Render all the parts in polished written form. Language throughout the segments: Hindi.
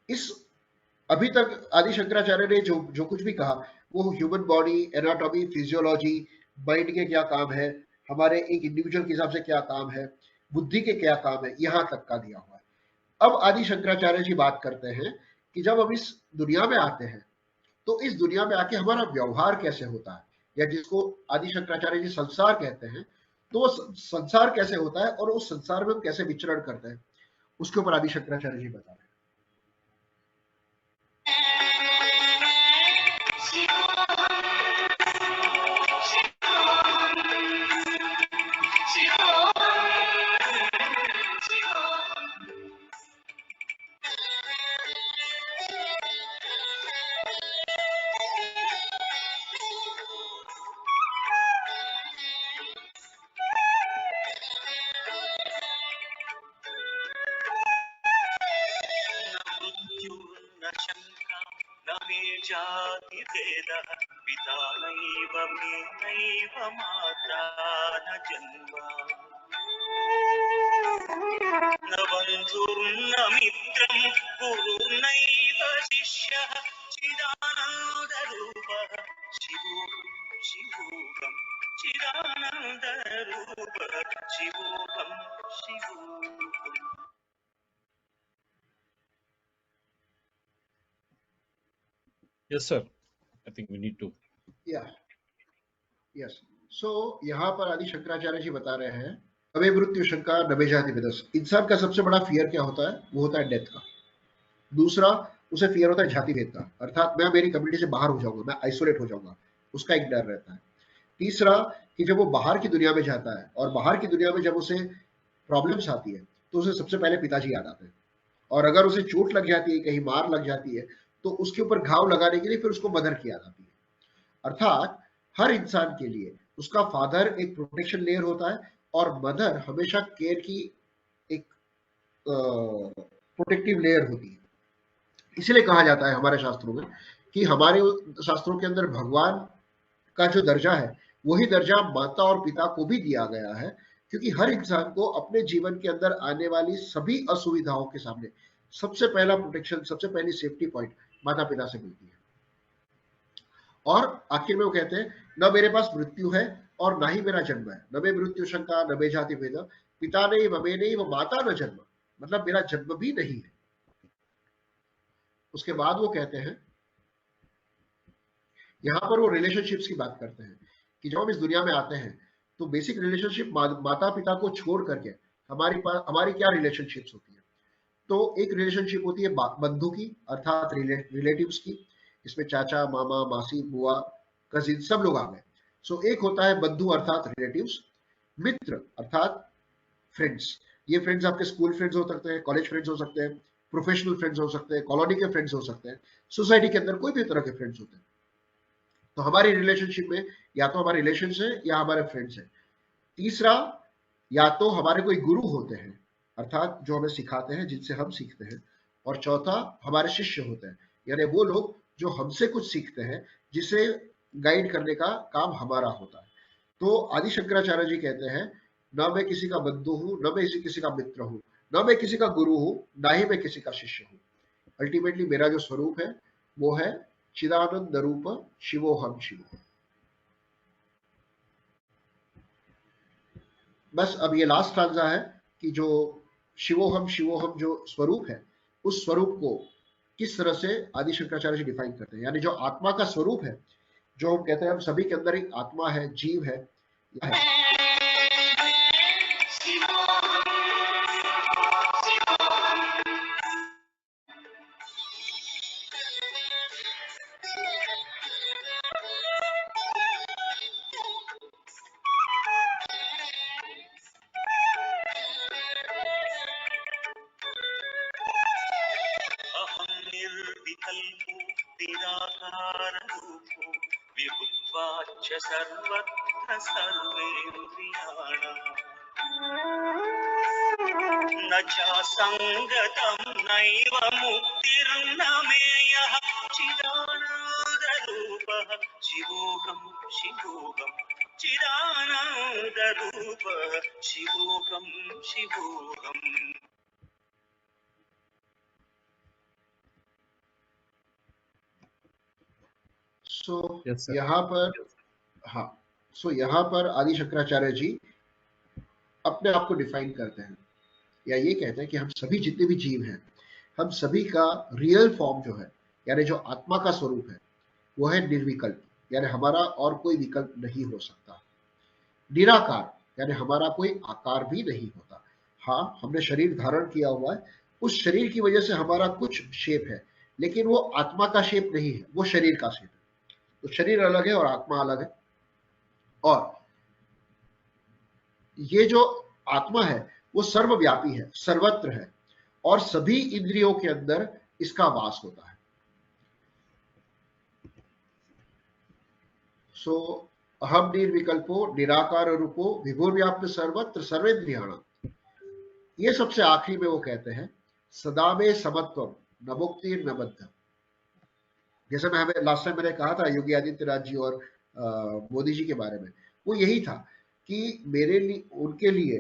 इस अभी तक आदि शंकराचार्य ने जो जो कुछ भी कहा, वो human body, anatomy, physiology, mind के क्या काम है, हमारे एक इंडिविजुअल के हिसाब से क्या काम है, बुद्धि के क्या काम है, यहां तक का दिया हुआ है। अब आदि शंकराचार्य जी बात करते हैं कि जब हम इस दुनिया में आते हैं, तो इस दुनिया में आके हमारा व्यवहार कैसे होता है, या जिसको आदि शंकराचार्य जी संसार कहते हैं, तो वो संसार कैसे होता है और उस संसार में हम कैसे विचरण करते हैं, उसके ऊपर आदि शंकराचार्य जी बता रहे हैं। न शंका न मे जाति भेदः पिता नैव मे नैव मात्रा न जन्म न बन्धुर्न मित्रं गुरुर्नैव शिष्यः चिदानन्दरूपः शिवोऽहं शिवोऽहं चिदानन्दरूपः शिवोऽहं शिवोऽहम्। Yes, sir. I think we need to. Yeah. Yes. So यहाँ पर आदि शंकराचार्य जी बता रहे हैं, नवे मृत्यु शंका नवे जाति विदस। इंसान का सबसे बड़ा फियर क्या होता है? वो होता है डेथ का। दूसरा, उसे फियर होता है जाति भेद का, अर्थात मैं मेरी कम्युनिटी से बाहर हो जाऊंगा, मैं आइसोलेट हो जाऊंगा, उसका एक डर रहता है। तीसरा, कि जब वो बाहर की दुनिया में जाता है और बाहर की दुनिया में जब उसे प्रॉब्लम्स आती है, तो उसे सबसे पहले पिताजी याद आते हैं, और अगर उसे चोट लग जाती है, कहीं मार लग जाती है, तो उसके ऊपर घाव लगाने के लिए फिर उसको मदर की याद आती है। अर्थात हर इंसान के लिए उसका फादर एक प्रोटेक्शन लेयर होता है, और मदर हमेशा केयर की एक प्रोटेक्टिव लेयर होती है। इसलिए कहा जाता है हमारे शास्त्रों में कि हमारे शास्त्रों के अंदर भगवान का जो दर्जा है, वही दर्जा माता और पिता को भी दिया गया है, क्योंकि हर इंसान को अपने जीवन के अंदर आने वाली सभी असुविधाओं के सामने सबसे पहला प्रोटेक्शन, सबसे पहली सेफ्टी पॉइंट माता पिता से मिलती है। और आखिर में वो कहते हैं, न मेरे पास मृत्यु है और ना ही मेरा जन्म है, न मे मृत्यु शंका न मे जाति भेद, पिता नहीं व मे नहीं व माता न जन्म, मतलब मेरा जन्म भी नहीं है। उसके बाद वो कहते हैं, यहाँ पर वो रिलेशनशिप्स की बात करते हैं कि जब हम इस दुनिया में आते हैं, तो बेसिक रिलेशनशिप माता पिता को छोड़ करके हमारी पास हमारी क्या रिलेशनशिप्स होती है? तो एक रिलेशनशिप होती है बंधु की, अर्थात रिलेटिव्स की, इसमें चाचा, मामा, मासी, बुआ, कजिन सब लोग आ गए। सो एक होता है बंधु अर्थात रिलेटिव्स। मित्र अर्थात फ्रेंड्स। ये फ्रेंड्स आपके स्कूल फ्रेंड्स हो सकते हैं, कॉलेज फ्रेंड्स हो सकते हैं, प्रोफेशनल फ्रेंड्स हो सकते हैं, कॉलोनी के फ्रेंड्स हो सकते हैं, सोसाइटी के अंदर कोई भी तरह के फ्रेंड्स होते हैं। तो हमारी रिलेशनशिप में या तो हमारे रिलेशन है या हमारे फ्रेंड्स हैं। तीसरा, या तो हमारे कोई गुरु होते हैं, अर्थात जो हमें सिखाते हैं, जिनसे हम सीखते हैं। और चौथा, हमारे शिष्य होते हैं, यानी वो लोग जो हमसे कुछ सीखते हैं, जिसे गाइड करने का काम हमारा होता है। तो आदि शंकराचार्य जी कहते हैं, न मैं किसी का बंधु हूं, न मैं किसी का मित्र हूं, न मैं किसी का गुरु हूं, ना ही मैं किसी का शिष्य हूं। अल्टीमेटली मेरा जो स्वरूप है वो है चिदानंद रूप शिवोहम शिव। बस अब ये लास्ट स्टांजा है कि जो शिवोहम जो स्वरूप है, उस स्वरूप को किस तरह से आदि शंकराचार्य जी डिफाइन करते हैं, यानी जो आत्मा का स्वरूप है, जो हम कहते हैं हम सभी के अंदर एक आत्मा है, जीव है, यह है। अहं निर्विकल्पो निराकाररूपो विभुत्वाच्च सर्वत्र सर्वेन्द्रियाणाम् न चासङ्गतं नैव मुक्तिर्न मेयः चिदानन्दरूपः शिवोऽहं शिवोऽहं चिदानन्दरूपः शिवोऽहं शिवोऽहम्। सो Yes, sir. यहाँ पर, हाँ, सो यहाँ पर आदि शंकराचार्य जी अपने आप को डिफाइन करते हैं, या ये कहते हैं कि हम सभी जितने भी जीव हैं, हम सभी का रियल फॉर्म जो है, यानी जो आत्मा का स्वरूप है, वो है निर्विकल्प, यानी हमारा और कोई विकल्प नहीं हो सकता। निराकार, यानी हमारा कोई आकार भी नहीं होता। हाँ, हमने शरीर धारण किया हुआ है, उस शरीर की वजह से हमारा कुछ शेप है, लेकिन वो आत्मा का शेप नहीं है, वो शरीर का शेप है। तो शरीर अलग है और आत्मा अलग है। और ये जो आत्मा है वो सर्वव्यापी है, सर्वत्र है, और सभी इंद्रियों के अंदर इसका वास होता है। सो अहम निर्विकल्पो निराकार रूपो विभुर्व्याप्त सर्वत्र सर्वेन्द्रियाणाम। ये सबसे आखिरी में वो कहते हैं सदा में समत्वम न मुक्ति न बद्ध। जैसे मैं हमें लास्ट टाइम मैंने कहा था योगी आदित्यनाथ जी और मोदी जी के बारे में, वो यही था कि मेरे लिए, उनके लिए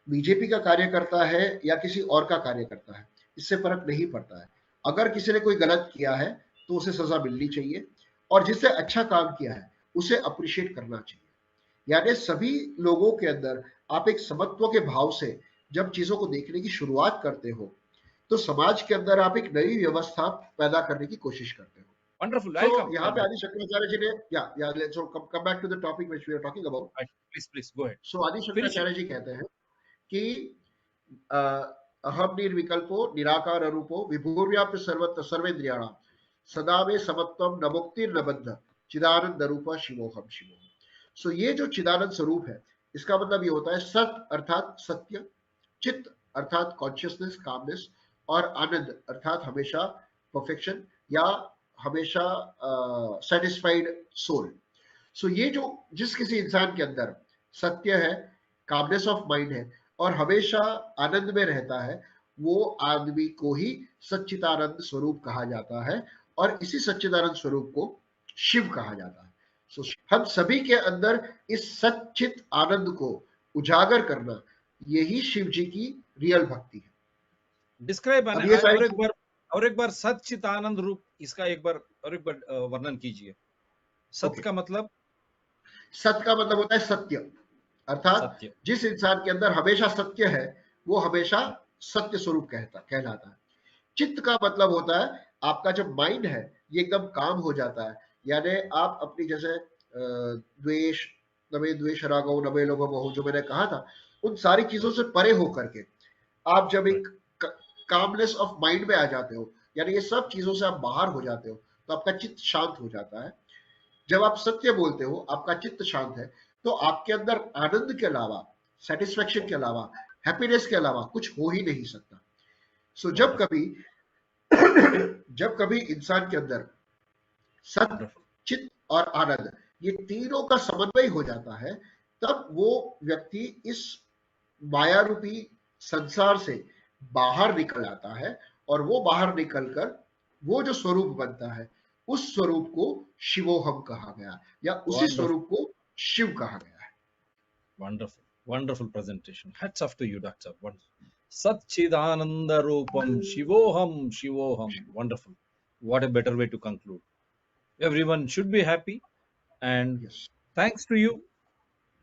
बीजेपी का कार्यकर्ता है या किसी और का कार्यकर्ता है, इससे फर्क नहीं पड़ता है। अगर किसी ने कोई गलत किया है तो उसे सजा मिलनी चाहिए, और जिससे अच्छा काम किया है उसे अप्रिशिएट करना चाहिए। यानी सभी लोगों के अंदर आप एक समत्व के भाव से जब चीजों को देखने की शुरुआत करते हो, तो समाज के अंदर आप एक नई व्यवस्था पैदा करने की कोशिश करते हो। Wonderful. तो I'll come. यहाँ पे आदि शंकराचार्य जी ने, या let's come back to the topic which we are talking about. Please go ahead. So आदि Finish it. शंकराचार्य जी कहते हैं कि अहम निर्विकल्पो निराकार अरूपो विभुर्व्याप्त सर्वत्र सर्वेन्द्रियाणाम सदा में समत्वम न मुक्तिर न बद्ध चिदानंद रूप शिवोहम शिवोहम। सो ये जो चिदानंद स्वरूप है, इसका मतलब ये होता है सत अर्थात सत्य, चित्त अर्थात कॉन्शियसनेस कामनेस, और आनंद अर्थात हमेशा परफेक्शन या हमेशा सेटिस्फाइड सोल। सो ये जो जिस किसी इंसान के अंदर सत्य है, कामनेस ऑफ माइंड है, और हमेशा आनंद में रहता है, वो आदमी को ही सच्चिदानंद स्वरूप कहा जाता है, और इसी सच्चिदानंद स्वरूप को शिव कहा जाता है। सो हम सभी के अंदर इस सच्चित आनंद को उजागर करना, यही शिव जी की रियल भक्ति है। Describe अब ये सारी और एक बार सच्चिदानंद रूप इसका एक बार वर्णन कीजिए। सत्य Okay. का मतलब? सत्य का मतलब होता है सत्य, अर्थात सत्य। जिस इंसान के अंदर हमेशा सत्य है वो हमेशा सत्य स्वरूप कहलाता है। चित्त का मतलब होता है आपका जब माइंड है ये एकदम काम हो जाता है, यानी आप अपनी जैसे द्वेष, नवे द्वेष रागो नवे लोभ मोह, जो मैंने कहा था, उन सारी चीजों से परे होकर के आप जब एक कामनेस ऑफ माइंड में आ जाते हो, यानी ये सब चीजों से आप बाहर हो जाते हो, तो आपका चित्त शांत हो जाता है। जब आप सत्य बोलते हो, आपका चित्त शांत है, तो आपके अंदर आनंद के अलावा, सेटिस्फेक्शन के अलावा, हैप्पीनेस के अलावा कुछ हो ही नहीं सकता। सो जब कभी इंसान के अंदर सत्य, चित्त और आनंद, ये तीनों का समन्वय हो जाता है, तब वो व्यक्ति इस माया रूपी संसार से बाहर निकल आता है, और वो बाहर निकलकर वो जो स्वरूप बनता है, उस स्वरूप को शिवोहम कहा गया, या उसी स्वरूप को शिव कहा गया है। Wonderful, wonderful presentation. Hats off to you, Doctor. Satchidananda Rupam Shivoham Shivoham. Wonderful. What a better way to conclude. Everyone should be happy, and Yes. thanks to you.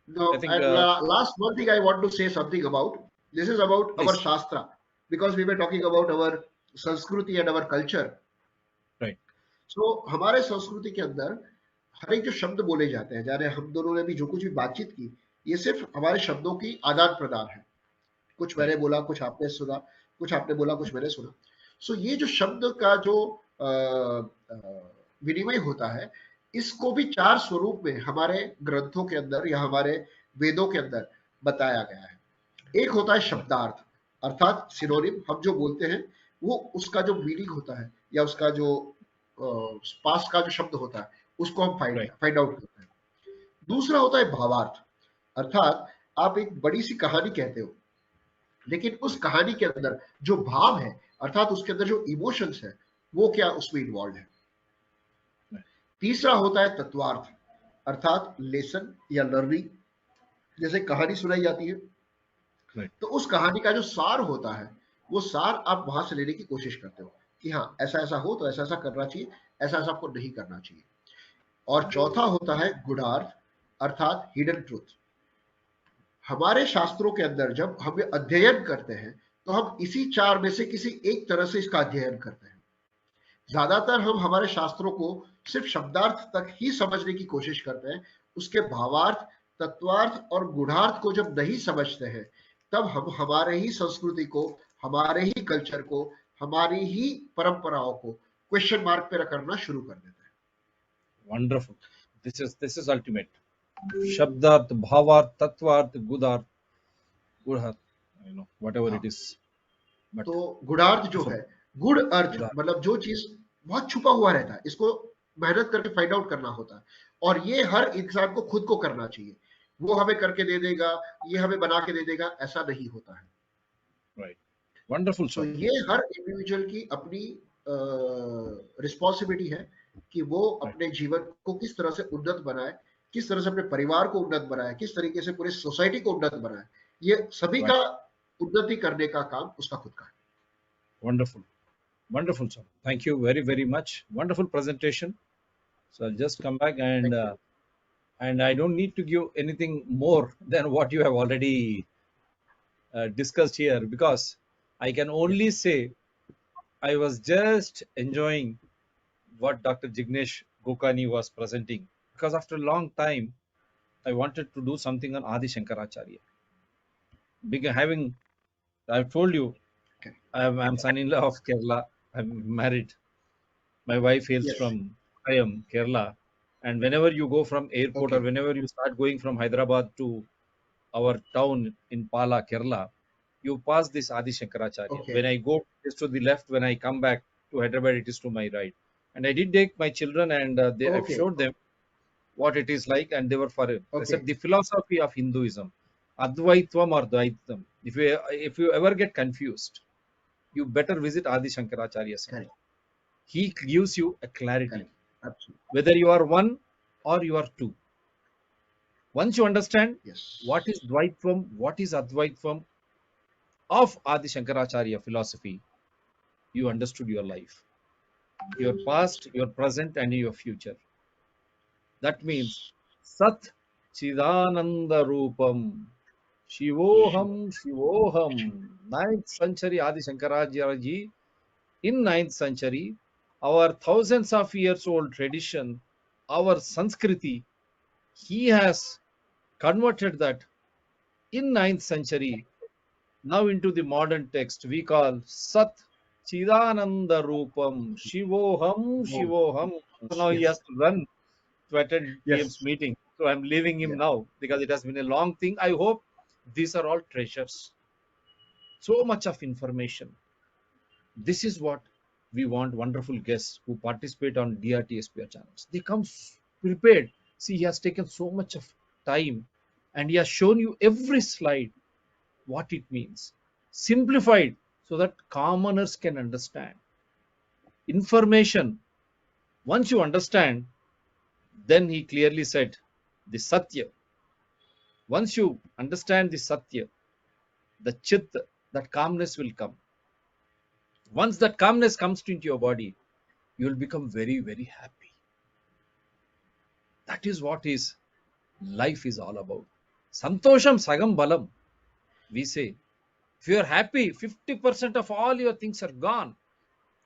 No, I think, and last one thing I want to say something about. This is about please. our Shastra, because we were talking about our Sanskriti and our culture. Right. So हमारे संस्कृति के अंदर हर एक जो शब्द बोले जाते हैं, जाने हम दोनों ने भी जो कुछ भी बातचीत की, ये सिर्फ हमारे शब्दों की आदान प्रदान है। कुछ मैंने बोला, कुछ आपने सुना, कुछ आपने बोला, कुछ मैंने सुना। सो ये जो शब्द का जो विनिमय होता है, इसको भी चार स्वरूप में हमारे ग्रंथों के अंदर या हमारे वेदों के अंदर बताया गया है। एक होता है शब्दार्थ, अर्थात सिनोनिम, हम जो बोलते हैं वो उसका जो मीनिंग होता है या उसका जो पास का जो शब्द होता है, उसको हम फाइंड आउट करते हैं। दूसरा होता है भावार्थ, अर्थात आप एक बड़ी सी कहानी कहते हो, लेकिन उस कहानी के अंदर जो भाव है, अर्थात उसके अंदर जो इमोशंस है, वो क्या उसमें इन्वॉल्व है। तीसरा होता है तत्वार्थ, अर्थात लेसन या लर्निंग, जैसे कहानी सुनाई जाती है, तो उस कहानी का जो सार होता है, वो सार आप वहां से लेने की कोशिश करते हो कि हाँ ऐसा ऐसा हो तो ऐसा ऐसा करना चाहिए, ऐसा ऐसा आपको नहीं करना चाहिए। और चौथा होता है गुडार्थ, अर्थात हिडन ट्रूथ। हमारे शास्त्रों के अंदर जब हम अध्ययन करते हैं तो हम इसी चार में से किसी एक तरह से इसका अध्ययन करते हैं। ज्यादातर हम हमारे शास्त्रों को सिर्फ शब्दार्थ तक ही समझने की कोशिश करते हैं, उसके भावार्थ, तत्वार्थ और गुणार्थ को जब नहीं समझते हैं, तब हम हमारे ही संस्कृति को, हमारे ही कल्चर को, हमारी ही परंपराओं को क्वेश्चन मार्क पे करना शुरू कर देते हैं। Wonderful. This is ultimate. Shabdarth, Bhavarth, Tattvarth, Gudarth, Gudharth, whatever हाँ, it is. But तो गुणार्थ जो है, गुड़ अर्थ Gudarth, मतलब जो चीज बहुत छुपा हुआ रहता है, इसको मेहनत करके फाइंड आउट करना होता है, और ये हर इंसान को खुद को करना चाहिए। वो हमें करके दे देगा, ये हमें बना के दे देगा, ऐसा नहीं होता है। right. Wonderful, तो sir. ये हर इंडिविजुअल की अपनी रिस्पॉन्सिबिलिटी है कि वो Right. अपने जीवन को किस तरह से उन्नत बनाए, किस तरह से अपने परिवार को उन्नत बनाए, किस तरीके से पूरे सोसाइटी को उन्नत बनाए। ये सभी Right. का उन्नति करने का काम उसका खुद का है। Wonderful. Wonderful, sir. Thank you very, very much. Wonderful presentation. So I'll just come back thank you. and I don't need to give anything more than what you have already discussed here, because I can only say I was just enjoying what Dr. Jignesh Gokani was presenting, because after a long time I wanted to do something on Adi Shankaracharya. I've told you, Okay. I'm son-in-law of Kerala. I'm married. My wife hails Yes. from Ayam, Kerala. And whenever you go from airport or Okay. whenever you start going from Hyderabad to our town in Pala, Kerala, you pass this Adi Shankaracharya. Okay. When I go, it's to the left. When I come back to Hyderabad, it is to my right. And I did take my children, and I've Okay. showed them what it is like, and they were for it. I said Okay. the philosophy of Hinduism, Advaitvam or Dvaitam. If you ever get confused, you better visit Adi Shankaracharya Center. Correct. He gives you a clarity, Correct. Absolutely. whether you are one or you are two. Once you understand Yes. what is Dvaitvam, what is Advaitvam of Adi Shankaracharya philosophy, you understood your life, your past, your present, and your future. That means Sat Chidananda Rupam Shivoham Shivoham. 9th century Adi Shankaracharya ji, in 9th century, our thousands of years old tradition, our Sanskriti, he has converted that in 9th century now into the modern text we call Sat Chidananda Rupam Shivoham Oh, Shivoham. So now he yes. has to run to attend PM's Yes. meeting. So I'm leaving him Yeah. now because it has been a long thing. I hope these are all treasures. So much of information. This is what we want wonderful guests who participate on DRTSPR channels. They come prepared. See, he has taken so much of time and he has shown you every slide what it means. Simplified so that commoners can understand. Information. Once you understand, then he clearly said the Satya. Once you understand the Satya, the Chit, that calmness will come. Once that calmness comes into your body, you will become very, very happy. That is what is life is all about. Santosham sagam balam. We say, if you are happy, 50% of all your things are gone.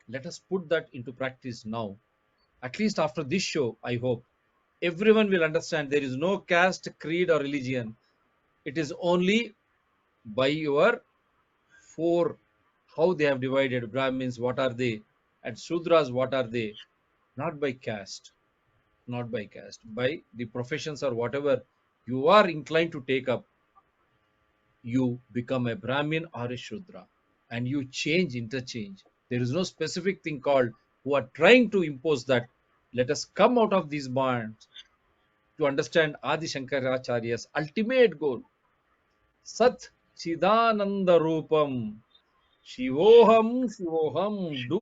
Let us put that into practice now. At least after this show, I hope everyone will understand there is no caste, creed, or religion. It is only by your four, how they have divided. Brahmins, what are they? And Sudras, what are they? Not by caste, not by caste, by the professions or whatever you are inclined to take up. You become a Brahmin or a Shudra and you change, interchange. There is no specific thing called who are trying to impose that. Let us come out of these bonds to understand Adi Shankaracharya's ultimate goal. Sat Chidananda Rupam Shivoham Shivoham. Do